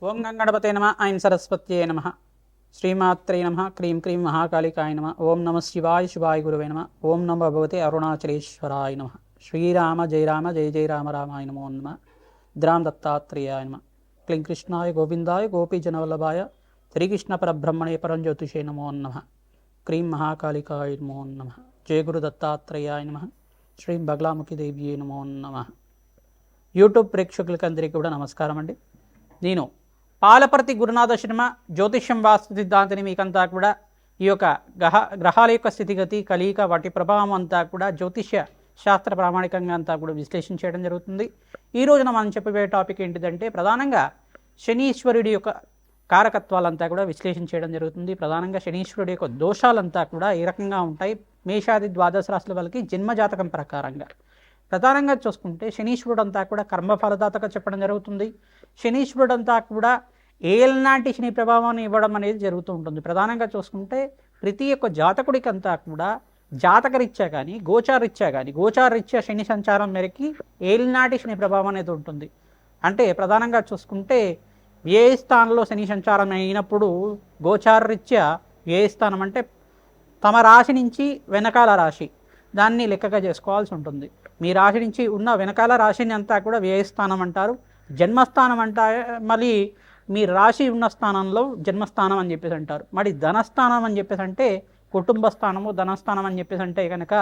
ఓం గంగణపతే నమ ఐం సరస్వత్యే నమ శ్రీమాత్రే నమ క్రీం క్రీం మహాకాళికాయ నమ ఓం నమ శివాయ శివాయ గురువే నమ ఓం నమ భగవతే అరుణాచలేశ్వరాయ నమ శ్రీరామ జయ రామ జయ జయ రామ రామాయ నమో నమ ద్రాం దత్తాత్రేయాయ నమ క్లీం కృష్ణాయ గోవిందాయ గోపీజనవల్లభాయ శ్రీకృష్ణ పరబ్రహ్మణే పరంజ్యోతిషే నమో నమ క్రీం మహాకాళికాయ నమో నమ జయ గురు దత్తాత్రేయాయ నమ శ్రీం బగలాముఖి దేవ్యే నమో నమ. యూట్యూబ్ ప్రేక్షకులకందరికీ కూడా నమస్కారం అండి. నేను పాలపర్తి గురునాథ శర్మ జ్యోతిష్యం వాస్తు సిద్ధాంతిని మీకంతా కూడా ఈ యొక్క గ్రహాల యొక్క స్థితిగతి కలియిక వాటి ప్రభావం అంతా కూడా జ్యోతిష్య శాస్త్ర ప్రామాణికంగా అంతా కూడా విశ్లేషణ చేయడం జరుగుతుంది. ఈ రోజున మనం చెప్పబోయే టాపిక్ ఏంటిదంటే ప్రధానంగా శనీశ్వరుడి యొక్క కారకత్వాలంతా కూడా విశ్లేషణ చేయడం జరుగుతుంది. ప్రధానంగా శనీశ్వరుడి యొక్క దోషాలంతా కూడా ఏ రకంగా ఉంటాయి మేషాది ద్వాదశ రాశుల వాళ్ళకి జన్మజాతకం ప్రకారంగా. ప్రధానంగా చూసుకుంటే శనీశ్వరుడు అంతా కూడా కర్మఫలదాతగా చెప్పడం జరుగుతుంది. శనీశ్వరుడు అంతా కూడా ఏలనాటి శని ప్రభావాన్ని ఇవ్వడం అనేది జరుగుతూ ఉంటుంది. ప్రధానంగా చూసుకుంటే ప్రతి ఒక్క జాతకుడికి అంతా కూడా జాతకరీత్యా కానీ గోచారరీత్యా శని సంచారం మేరకి ఏలనాటి శని ప్రభావం అనేది ఉంటుంది. అంటే ప్రధానంగా చూసుకుంటే వ్యయ స్థానంలో శని సంచారం అయినప్పుడు గోచారరీత్యా వ్యయ స్థానం అంటే తమ రాశి నుంచి వెనకాల రాశి దాన్ని లెక్కగా చేసుకోవాల్సి ఉంటుంది. మీ రాశి నుంచి ఉన్న వెనకాల రాశిని అంతా కూడా వ్యయస్థానం అంటారు. జన్మస్థానం మళ్ళీ మీ రాశి ఉన్న స్థానంలో జన్మస్థానం అని చెప్పేసి అంటారు. మరి ధనస్థానం అని చెప్పేసి అంటే కుటుంబ స్థానము, ధనస్థానం అని చెప్పేసి అంటే కనుక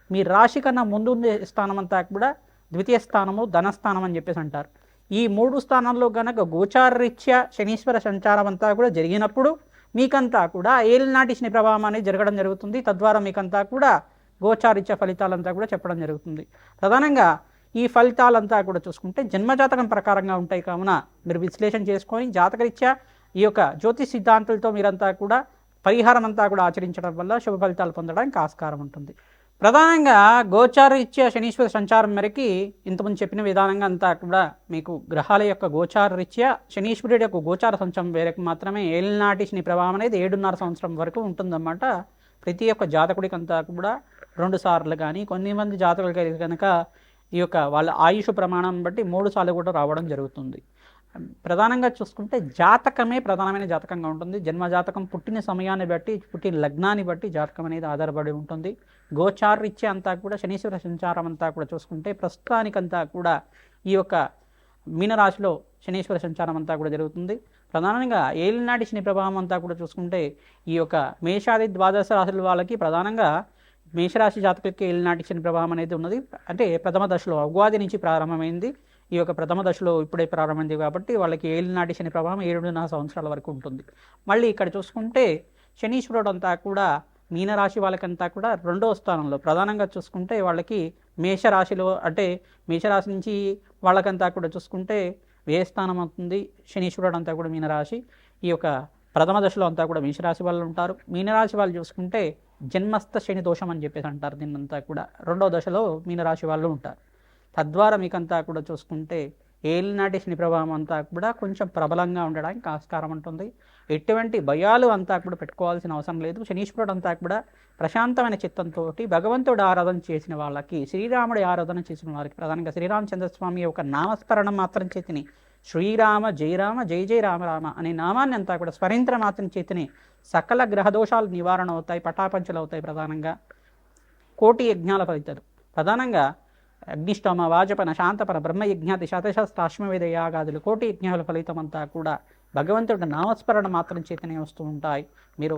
మీ రాశి కన్నా ముందు ఉండే స్థానం అంతా కూడా ద్వితీయ స్థానము, ధనస్థానం అని చెప్పేసి అంటారు. ఈ మూడు స్థానాల్లో కనుక గోచారరీత్యా శనీశ్వర సంచారం అంతా కూడా జరిగినప్పుడు మీకంతా కూడా ఏలినాటి శని ప్రభావం అనేది జరగడం జరుగుతుంది. తద్వారా మీకంతా కూడా గోచారీత్యా ఫలితాలంతా కూడా చెప్పడం జరుగుతుంది. ప్రధానంగా ఈ ఫలితాలంతా కూడా చూసుకుంటే జన్మజాతకం ప్రకారంగా ఉంటాయి కావున మీరు విశ్లేషణ చేసుకొని జాతకరీత్యా ఈ యొక్క జ్యోతిష్ సిద్ధాంతులతో మీరంతా కూడా పరిహారం అంతా కూడా ఆచరించడం వల్ల శుభ ఫలితాలు పొందడానికి ఆస్కారం ఉంటుంది. ప్రధానంగా గోచారరీత్యా శనీశ్వర సంచారం మేరకి ఇంతకుముందు చెప్పిన విధానంగా అంతా కూడా మీకు గ్రహాల యొక్క గోచారరీత్యా శనీశ్వరుడి యొక్క గోచార సంచారం మేరకు మాత్రమే ఏలినాటి శని ప్రభావం అనేది 7.5 సంవత్సరం వరకు ఉంటుందన్నమాట. ప్రతి ఒక్క జాతకుడికి అంతా కూడా 2 సార్లు కానీ కొన్ని మంది జాతకులకి కనుక ఈ యొక్క వాళ్ళ ఆయుష్ ప్రమాణం బట్టి 3 సార్లు కూడా రావడం జరుగుతుంది. ప్రధానంగా చూసుకుంటే జాతకమే ప్రధానమైన జాతకంగా ఉంటుంది. జన్మజాతకం పుట్టిన సమయాన్ని బట్టి పుట్టిన లగ్నాన్ని బట్టి జాతకం అనేది ఆధారపడి ఉంటుంది. గోచారరీత్యా అంతా కూడా శనీశ్వర సంచారం అంతా కూడా చూసుకుంటే ప్రస్తుతానికంతా కూడా ఈ యొక్క మీనరాశిలో శనీశ్వర సంచారం అంతా కూడా జరుగుతుంది. ప్రధానంగా ఏలినాటి శని ప్రభావం అంతా కూడా చూసుకుంటే ఈ యొక్క మేషాది ద్వాదశ రాశుల వాళ్ళకి ప్రధానంగా మేషరాశి జాతకులకి ఏలినాటి శని ప్రభావం అనేది ఉన్నది. అంటే ప్రథమ దశలో ఉగాది నుంచి ప్రారంభమైంది. ఈ యొక్క ప్రథమ దశలో ఇప్పుడే ప్రారంభమైంది కాబట్టి వాళ్ళకి ఏలినాటి శని ప్రభావం 7.5 సంవత్సరాల వరకు ఉంటుంది. మళ్ళీ ఇక్కడ చూసుకుంటే శనీశ్వరుడు అంతా కూడా మీనరాశి వాళ్ళకంతా కూడా 2వ స్థానంలో ప్రధానంగా చూసుకుంటే వాళ్ళకి మేషరాశిలో అంటే మేషరాశి నుంచి వాళ్ళకంతా కూడా చూసుకుంటే వ్యయస్థానం అవుతుంది. శనీశ్వరుడు అంతా కూడా మీనరాశి. ఈ యొక్క ప్రథమ దశలో అంతా కూడా మేషరాశి వాళ్ళు ఉంటారు. మీనరాశి వాళ్ళు చూసుకుంటే జన్మస్థ శని దోషం అని చెప్పేసి అంటారు. దీన్నంతా కూడా 2వ దశలో మీనరాశి వాళ్ళు ఉంటారు. తద్వారా మీకంతా కూడా చూసుకుంటే ఏలినాటి శని ప్రభావం అంతా కూడా కొంచెం ప్రబలంగా ఉండడానికి ఆస్కారం ఉంటుంది. ఎటువంటి భయాలు అంతా కూడా పెట్టుకోవాల్సిన అవసరం లేదు. శనీశ్వరుడు అంతా కూడా ప్రశాంతమైన చిత్తంతో భగవంతుడు ఆరాధన చేసిన వాళ్ళకి, శ్రీరాముడి ఆరాధన చేసిన వారికి ప్రధానంగా శ్రీరామచంద్రస్వామి యొక్క నామస్మరణం మాత్రం చేతిని శ్రీరామ జయ రామ జయ జయ రామ రామ అనే నామాన్ని అంతా కూడా స్మరించడం మాత్రం చేతిని సకల గ్రహదోషాలు నివారణ అవుతాయి, పటాపంచలు అవుతాయి. ప్రధానంగా కోటి యజ్ఞాల ఫలితాలు ప్రధానంగా అగ్నిష్టోమ, వాజపన, శాంతపన, బ్రహ్మయజ్ఞాతి, శతశస్త్రాశ్వమేధ యాగాదులు కోటి యజ్ఞాల ఫలితం అంతా కూడా భగవంతుడి నామస్మరణ మాత్రం చేతనే వస్తూ ఉంటాయి. మీరు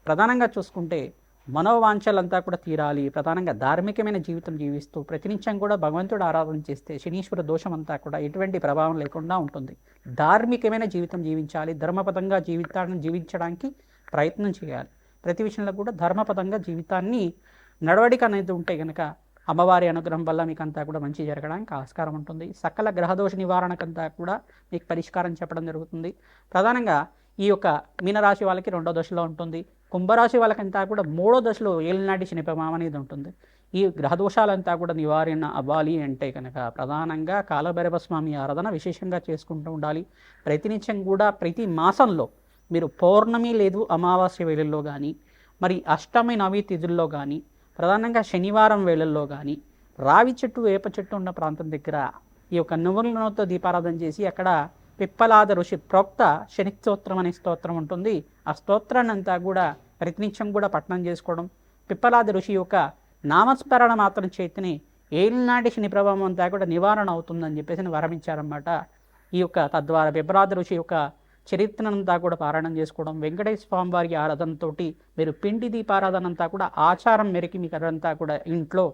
ప్రధానంగా చూసుకుంటే మనోవాంఛలంతా కూడా తీరాలి. ప్రధానంగా ధార్మికమైన జీవితం జీవిస్తూ ప్రతినిత్యం కూడా భగవంతుడు ఆరాధన చేస్తే శనీశ్వర దోషం అంతా కూడా ఎటువంటి ప్రభావం లేకుండా ఉంటుంది. ధార్మికమైన జీవితం జీవించాలి. ధర్మపదంగా జీవితాన్ని జీవించడానికి ప్రయత్నం చేయాలి. ప్రతి విషయంలో కూడా ధర్మపదంగా జీవితాన్ని నడవడిక అనేది ఉంటే కనుక అమ్మవారి అనుగ్రహం వల్ల మీకు అంతా కూడా మంచి జరగడానికి ఆస్కారం ఉంటుంది. సకల గ్రహదోష నివారణకంతా కూడా మీకు పరిష్కారం చెప్పడం జరుగుతుంది. ప్రధానంగా ఈ యొక్క మీనరాశి వాళ్ళకి 2వ దశలో ఉంటుంది. కుంభరాశి వాళ్ళకంతా కూడా 3వ దశలో ఏలినాటి శని ప్రభావం అనేది ఉంటుంది. ఈ గ్రహదోషాలంతా కూడా నివారణ అవ్వాలి అంటే కనుక ప్రధానంగా కాలభైరవ స్వామి ఆరాధన విశేషంగా చేసుకుంటూ ఉండాలి. ప్రతినిత్యం కూడా ప్రతి మాసంలో మీరు పౌర్ణమి లేదు అమావాస్య వేళల్లో కానీ, మరి అష్టమి నవి తిథుల్లో కానీ, ప్రధానంగా శనివారం వేళల్లో కానీ రావి చెట్టు వేప చెట్టు ఉన్న ప్రాంతం దగ్గర ఈ యొక్క నువ్వుల నూనెతో దీపారాధన చేసి అక్కడ పిప్పలాద ఋషి ప్రోక్త శని స్తోత్రం అనే స్తోత్రం ఉంటుంది. ఆ స్తోత్రాన్ని అంతా కూడా ప్రతినిత్యం కూడా పఠనం చేసుకోవడం, పిప్పలాద ఋషి యొక్క నామస్మరణ మాత్రం చేతిని ఏలినాటి శని ప్రభావం అంతా కూడా నివారణ అవుతుందని చెప్పేసి వరమించారన్నమాట. ఈ యొక్క తద్వారా పిప్పలాద ఋషి యొక్క చరిత్రనంతా కూడా పారాయణం చేసుకోవడం, వెంకటేశ్వర స్వామి వారి ఆరాధనతో మీరు పిండి దీపారాధన అంతా కూడా ఆచారం మేరకి మీకు అదంతా కూడా ఇంట్లో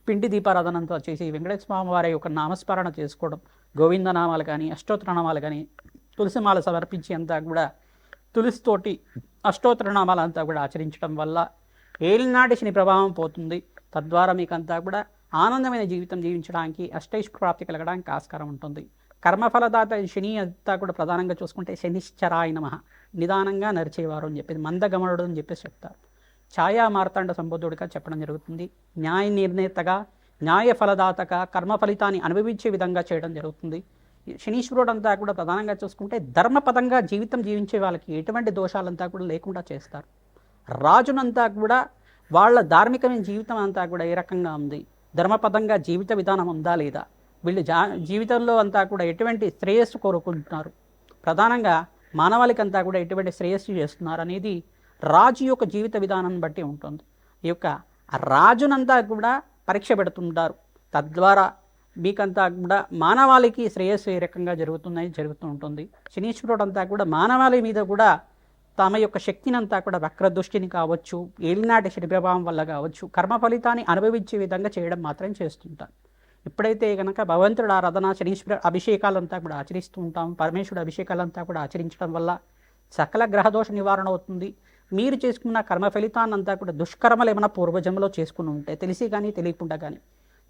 పిండి దీపారాధన అంతా చేసి వెంకటేశ్వర స్వామి వారి యొక్క నామస్మరణ చేసుకోవడం, గోవిందనామాలు కానీ అష్టోత్తరనామాలు కానీ తులసిమాల సమర్పించి అంతా కూడా తులసితోటి అష్టోత్తరనామాలు అంతా కూడా ఆచరించడం వల్ల ఏలినాటి శని ప్రభావం పోతుంది. తద్వారా మీకంతా కూడా ఆనందమైన జీవితం జీవించడానికి అష్టైశ్వర్య ప్రాప్తి కలగడానికి ఆస్కారం ఉంటుంది. కర్మఫలదాత శని అంతా కూడా ప్రధానంగా చూసుకుంటే శనిశ్చరాయ నమః, నిదానంగా నరిచేవారు అని చెప్పేసి, మందగమనుడు అని చెప్పేసి చెప్తారు. ఛాయా మార్తాండ సంబోధుడిగా చెప్పడం జరుగుతుంది. న్యాయ నిర్ణేతగా, న్యాయ ఫలదాతగా, కర్మ ఫలితాన్ని అనుభవించే విధంగా చేయడం జరుగుతుంది. శనీశ్వరుడు అంతా కూడా ప్రధానంగా చూసుకుంటే ధర్మపదంగా జీవితం జీవించే వాళ్ళకి ఎటువంటి దోషాలంతా కూడా లేకుండా చేస్తారు. రాజునంతా కూడా వాళ్ళ ధార్మికమైన జీవితం అంతా కూడా ఏ రకంగా ఉంది, ధర్మపదంగా జీవిత విధానం ఉందా లేదా, వీళ్ళు జీవితంలో అంతా కూడా ఎటువంటి శ్రేయస్సు కోరుకుంటున్నారు, ప్రధానంగా మానవాళికంతా కూడా ఎటువంటి శ్రేయస్సు చేస్తున్నారు అనేది రాజు యొక్క జీవిత విధానాన్ని బట్టి ఉంటుంది. ఈ యొక్క రాజునంతా కూడా పరీక్ష పెడుతుంటారు. తద్వారా మీకంతా కూడా మానవాళికి శ్రేయస్సు ఏ రకంగా జరుగుతూ ఉంటుంది. శనీశ్వరుడు అంతా కూడా మానవాళి మీద కూడా తమ యొక్క శక్తిని అంతా కూడా వక్రదృష్టిని కావచ్చు, ఏలినాటి శని ప్రభావం వల్ల కావచ్చు, కర్మ ఫలితాన్ని అనుభవించే విధంగా చేయడం మాత్రం చేస్తుంటారు. ఎప్పుడైతే కనుక భగవంతుడు ఆరాధన, శనీశ్వర అభిషేకాలంతా కూడా ఆచరిస్తూ ఉంటాం, పరమేశ్వరుడు అభిషేకాలంతా కూడా ఆచరించడం వల్ల సకల గ్రహదోష నివారణ అవుతుంది. మీరు చేసుకున్న కర్మ ఫలితాన్నంతా కూడా దుష్కర్మలు ఏమైనా పూర్వజంలో చేసుకుని ఉంటే తెలిసి కానీ తెలియకుండా కానీ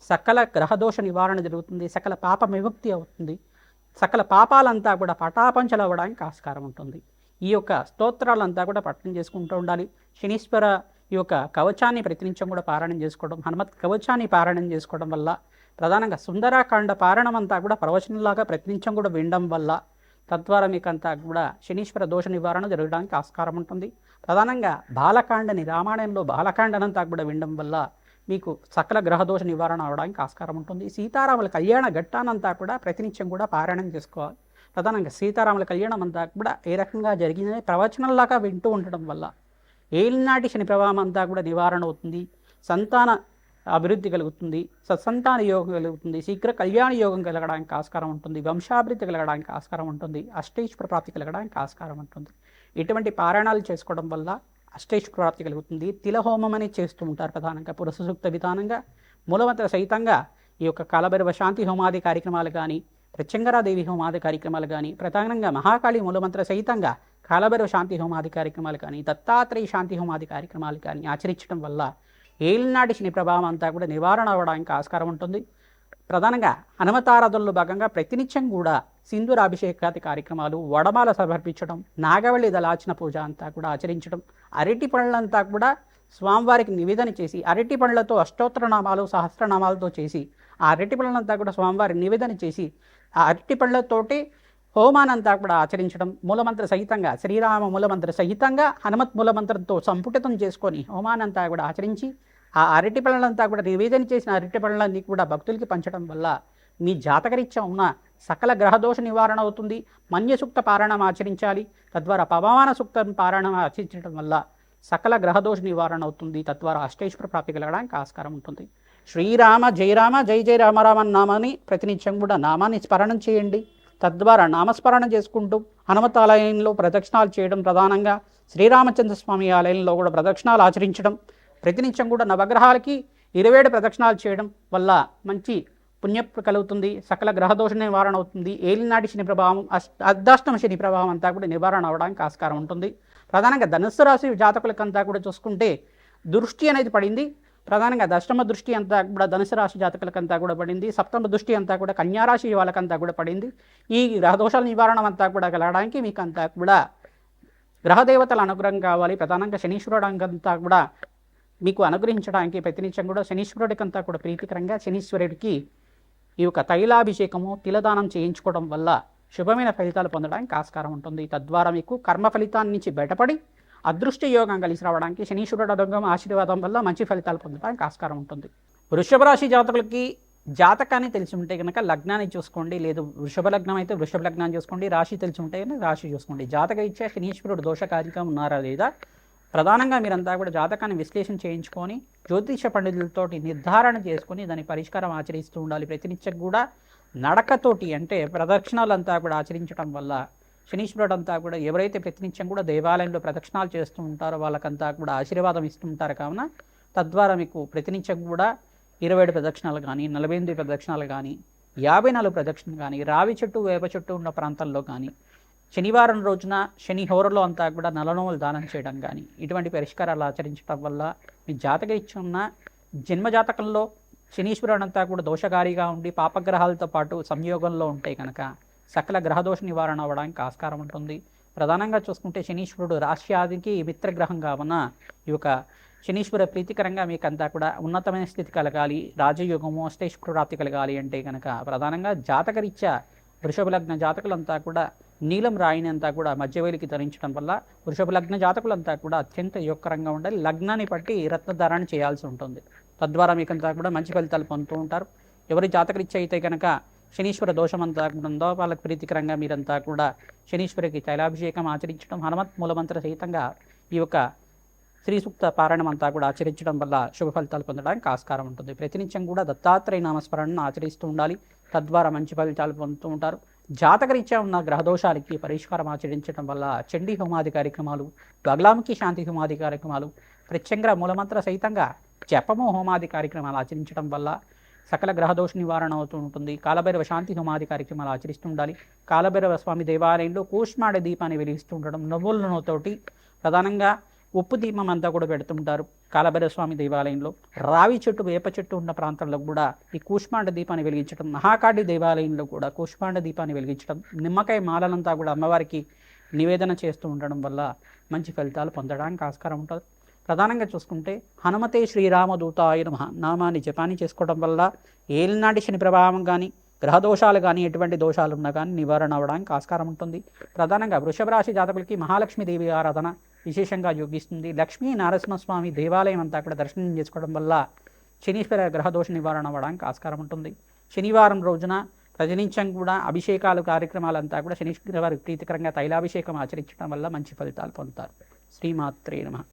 సకల గ్రహదోష నివారణ జరుగుతుంది, సకల పాప విముక్తి అవుతుంది, సకల పాపాలంతా కూడా పటాపంచలు అవ్వడానికి ఆస్కారం ఉంటుంది. ఈ యొక్క స్తోత్రాలంతా కూడా పఠనం చేసుకుంటూ ఉండాలి. శనీశ్వర ఈ యొక్క కవచాన్ని ప్రతినిత్యం కూడా పారాయణం చేసుకోవడం, హనుమత్ కవచాన్ని పారాయణం చేసుకోవడం వల్ల, ప్రధానంగా సుందరాకాండ పారాయణం అంతా కూడా ప్రవచనంలాగా ప్రతినిత్యం కూడా వినడం వల్ల తద్వారా మీకంతా కూడా శనీశ్వర దోష నివారణ జరగడానికి ఆస్కారం ఉంటుంది. ప్రధానంగా బాలకాండని, రామాయణంలో బాలకాండనంతా కూడా వినడం వల్ల మీకు సకల గ్రహదోష నివారణ అవడానికి ఆస్కారం ఉంటుంది. సీతారాముల కళ్యాణ ఘట్టానంతా కూడా ప్రతినిత్యం కూడా పారాయణం చేసుకోవాలి. ప్రధానంగా సీతారాముల కళ్యాణం అంతా కూడా ఏ రకంగా జరిగిందని ప్రవచనంలాగా వింటూ ఉండడం వల్ల ఏలినాటి శని ప్రభావం అంతా కూడా నివారణ అవుతుంది, సంతాన అభివృద్ధి కలుగుతుంది, సత్సంతాన యోగం కలుగుతుంది, శీఘ్ర కళ్యాణ యోగం కలగడానికి ఆస్కారం ఉంటుంది, వంశాభివృద్ధి కలగడానికి ఆస్కారం ఉంటుంది, అష్టైశ్వర్య ప్రాప్తి కలగడానికి ఆస్కారం ఉంటుంది. ఇటువంటి పారాయణాలు చేసుకోవడం వల్ల అష్టైశ్వర్య ప్రాప్తి కలుగుతుంది. తిలహోమం అనేది చేస్తూ ఉంటారు. ప్రధానంగా పురుష సూక్త విధానంగా మూలమంత్ర సహితంగా ఈ యొక్క కాలభైరవ శాంతి హోమాది కార్యక్రమాలు కానీ, ప్రత్యంగరాదేవి హోమాది కార్యక్రమాలు కానీ, ప్రధానంగా మహాకాళి మూలమంత్ర సహితంగా కాలభైరవ శాంతి హోమాది కార్యక్రమాలు కానీ, దత్తాత్రేయ శాంతి హోమాది కార్యక్రమాలు కానీ ఆచరించడం వల్ల ఏలినాటి శని ప్రభావం అంతా కూడా నివారణ అవ్వడానికి ఆస్కారం ఉంటుంది. ప్రధానంగా హనుమతారాధనలో భాగంగా ప్రతినిత్యం కూడా సింధూరాభిషేకాది కార్యక్రమాలు, వడమాల సమర్పించడం, నాగవల్లి దళార్చన పూజ అంతా కూడా ఆచరించడం, అరటి పళ్ళంతా కూడా స్వామివారికి నివేదన చేసి, అరటి పళ్ళతో అష్టోత్తరనామాలు సహస్రనామాలతో చేసి ఆ అరటి పళ్ళంతా కూడా స్వామివారికి నివేదన చేసి ఆ అరటి పళ్ళతోటి హోమానంతా కూడా ఆచరించడం, మూలమంత్ర సహితంగా శ్రీరామ మూలమంత్ర సహితంగా హనుమత్ మూలమంత్రంతో సంపుటితం చేసుకొని హోమానంతా కూడా ఆచరించి ఆ అరటి పళ్ళంతా కూడా నివేదన చేసిన అరటి పళ్ళన్నీ కూడా భక్తులకి పంచడం వల్ల మీ జాతకరీత్యా ఉన్న సకల గ్రహదోష నివారణ అవుతుంది. మన్య సూక్త పారాయణం ఆచరించాలి. తద్వారా పవమాన సూక్త పారాయణం ఆచరించడం వల్ల సకల గ్రహదోష నివారణ అవుతుంది. తద్వారా అష్టైశ్వర్య ప్రాప్తి కలగడానికి ఆస్కారం ఉంటుంది. శ్రీరామ జయ రామ జయ జయ రామ రామ నామాన్ని ప్రతినిత్యం కూడా నామాన్ని స్మరణం చేయండి. తద్వారా నామస్మరణ చేసుకుంటూ హనుమత్ ఆలయంలో ప్రదక్షిణాలు చేయడం, ప్రధానంగా శ్రీరామచంద్ర స్వామి ఆలయంలో కూడా ప్రదక్షిణాలు ఆచరించడం, ప్రతినిత్యం కూడా నవగ్రహాలకి 27 ప్రదక్షిణాలు చేయడం వల్ల మంచి పుణ్య కలుగుతుంది. సకల గ్రహదోష నివారణ అవుతుంది. ఏలినాటి శని ప్రభావం, అర్ధాష్టమ శని ప్రభావం అంతా కూడా నివారణ అవడానికి ఆస్కారం ఉంటుంది. ప్రధానంగా ధనుస్సు రాశి జాతకులకంతా కూడా చూసుకుంటే దృష్టి అనేది పడింది. ప్రధానంగా దశమ దృష్టి అంతా కూడా ధనుసు రాశి జాతకులకంతా కూడా పడింది. సప్తమ దృష్టి అంతా కూడా కన్యారాశి వాళ్ళకంతా కూడా పడింది. ఈ గ్రహదోషాల నివారణ అంతా కూడా కలగడానికి మీకు అంతా కూడా గ్రహదేవతల అనుగ్రహం కావాలి. ప్రధానంగా శనీశ్వరుడు అంతా కూడా మీకు అనుగ్రహించడానికి ప్రతినిత్యం కూడా శనీశ్వరుడికంతా కూడా ప్రీతికరంగా శనీశ్వరుడికి ఈ యొక్క తైలాభిషేకము, తిలదానం చేయించుకోవడం వల్ల శుభమైన ఫలితాలు పొందడానికి ఆస్కారం ఉంటుంది. తద్వారా మీకు కర్మ ఫలితాన్ని నుంచి బయటపడి అదృష్ట యోగం కలిసి రావడానికి శనీశ్వరుడు అనుగ్రహం ఆశీర్వాదం వల్ల మంచి ఫలితాలు పొందడానికి ఆస్కారం ఉంటుంది. వృషభ రాశి జాతకులకి జాతకాన్ని తెలిసి ఉంటే కనుక లగ్నాన్ని చూసుకోండి, లేదు వృషభ లగ్నం అయితే వృషభ లగ్నాన్ని చూసుకోండి, రాశి తెలిసి ఉంటే కనుక రాశి చూసుకోండి. జాతక ఇచ్చే శనీశ్వరుడు దోషకారిగా ఉన్నారా లేదా, ప్రధానంగా మీరంతా కూడా జాతకాన్ని విశ్లేషణ చేయించుకొని జ్యోతిష పండితులతో నిర్ధారణ చేసుకొని దాని పరిష్కారం ఆచరిస్తూ ఉండాలి. ప్రతినిత్యం కూడా నడకతోటి అంటే ప్రదక్షిణాలంతా కూడా ఆచరించడం వల్ల శనీశ్వరుడు అంతా కూడా ఎవరైతే ప్రతినిత్యం కూడా దేవాలయంలో ప్రదక్షిణాలు చేస్తూ ఉంటారో వాళ్ళకంతా కూడా ఆశీర్వాదం ఇస్తుంటారు. కావున తద్వారా మీకు ప్రతినిత్యం కూడా 27 ప్రదక్షిణాలు కానీ, 48 ప్రదక్షిణాలు కానీ, 54 ప్రదక్షిణలు కానీ, రావి చెట్టు వేప చెట్టు ఉన్న ప్రాంతంలో కానీ, శనివారం రోజున శని హోరలో అంతా కూడా నల్లనోములు దానం చేయడం కానీ, ఇటువంటి పరిష్కారాలు ఆచరించడం వల్ల మీ జాతక ఇచ్చున్న జన్మజాతకంలో శనీశ్వరుడు అంతా కూడా దోషకారిగా ఉండి పాపగ్రహాలతో పాటు సంయోగంలో ఉంటే కనుక సకల గ్రహదోష నివారణ అవ్వడానికి ఆస్కారం ఉంటుంది. ప్రధానంగా చూసుకుంటే శనీశ్వరుడు రాశ్యాదికి మిత్రగ్రహం కావున ఈ యొక్క శనీశ్వర ప్రీతికరంగా మీకు అంతా కూడా ఉన్నతమైన స్థితి కలగాలి, రాజయోగము అష్టైశ్వర ప్రాప్తి కలగాలి అంటే కనుక ప్రధానంగా జాతకరీత్యా వృషభ లగ్న జాతకులంతా కూడా నీలం రాయిని అంతా కూడా మధ్యవేలికి ధరించడం వల్ల వృషభ లగ్న జాతకులంతా కూడా అత్యంత యోగకరంగా ఉండాలి. లగ్నాన్ని బట్టి రత్నధారణ చేయాల్సి ఉంటుంది. తద్వారా మీకంతా కూడా మంచి ఫలితాలు పొందుతూ ఉంటారు. ఎవరి జాతకరీత్యా అయితే కనుక శనీశ్వర దోషం అంతా ఉందో వాళ్ళకి ప్రీతికరంగా మీరంతా కూడా శనీశ్వరికి తైలాభిషేకం ఆచరించడం, హనుమత్ మూలమంత్ర సహితంగా ఈ యొక్క శ్రీ సూక్త పారాయణం అంతా కూడా ఆచరించడం వల్ల శుభ ఫలితాలు పొందడానికి ఆస్కారం ఉంటుంది. ప్రతినిత్యం కూడా దత్తాత్రేయ నామస్మరణను ఆచరిస్తూ ఉండాలి. తద్వారా మంచి ఫలితాలు పొందుతూ ఉంటారు. జాతకరీత్యా ఉన్న గ్రహదోషాలకి పరిష్కారం ఆచరించడం వల్ల చండీ హోమాది కార్యక్రమాలు, బగలాముఖి శాంతి హోమాది కార్యక్రమాలు, ప్రత్యంగ్ర మూలమంత్ర సహితంగా జపము హోమాది కార్యక్రమాలు ఆచరించడం వల్ల సకల గ్రహదోష నివారణ అవుతూ ఉంటుంది. కాలభైరవ శాంతి హోమాది కార్యక్రమాలు ఆచరిస్తూ ఉండాలి. కాలభైరవ స్వామి దేవాలయంలో కూష్మాడ దీపాన్ని వెలిగిస్తూ ఉండడం, నువ్వుల నూనెతోటి ప్రధానంగా ఉప్పు దీపం అంతా కూడా పెడుతుంటారు. కాలభైరవ స్వామి దేవాలయంలో రావి చెట్టు వేప చెట్టు ఉన్న ప్రాంతంలో కూడా ఈ కూష్మాండ దీపాన్ని వెలిగించడం, మహాకాళి దేవాలయంలో కూడా కూష్మాండ దీపాన్ని వెలిగించడం, నిమ్మకాయ మాలలంతా కూడా అమ్మవారికి నివేదన చేస్తూ ఉండడం వల్ల మంచి ఫలితాలు పొందడానికి ఆస్కారం ఉంటుంది. ప్రధానంగా చూసుకుంటే హనుమతే శ్రీరామదూతాయ నమః నామాన్ని జపాన్ని చేసుకోవడం వల్ల ఏలినాటి శని ప్రభావం కానీ, గ్రహదోషాలు కానీ, ఎటువంటి దోషాలు ఉన్నా కానీ నివారణ అవ్వడానికి ఆస్కారం ఉంటుంది. ప్రధానంగా వృషభ రాశి జాతకులకి మహాలక్ష్మీదేవి ఆరాధన విశేషంగా యోగిస్తుంది. లక్ష్మీ నరసింహస్వామి దేవాలయం అంతా కూడా దర్శనం చేసుకోవడం వల్ల శనీశ్వర గ్రహదోష నివారణ అవ్వడానికి ఆస్కారం ఉంటుంది. శనివారం రోజున ప్రతినిత్యం కూడా అభిషేకాలు కార్యక్రమాలంతా కూడా శనీశ్వర వారికి ప్రీతికరంగా తైలాభిషేకం ఆచరించడం వల్ల మంచి ఫలితాలు పొందుతారు. శ్రీమాత్రే నమః.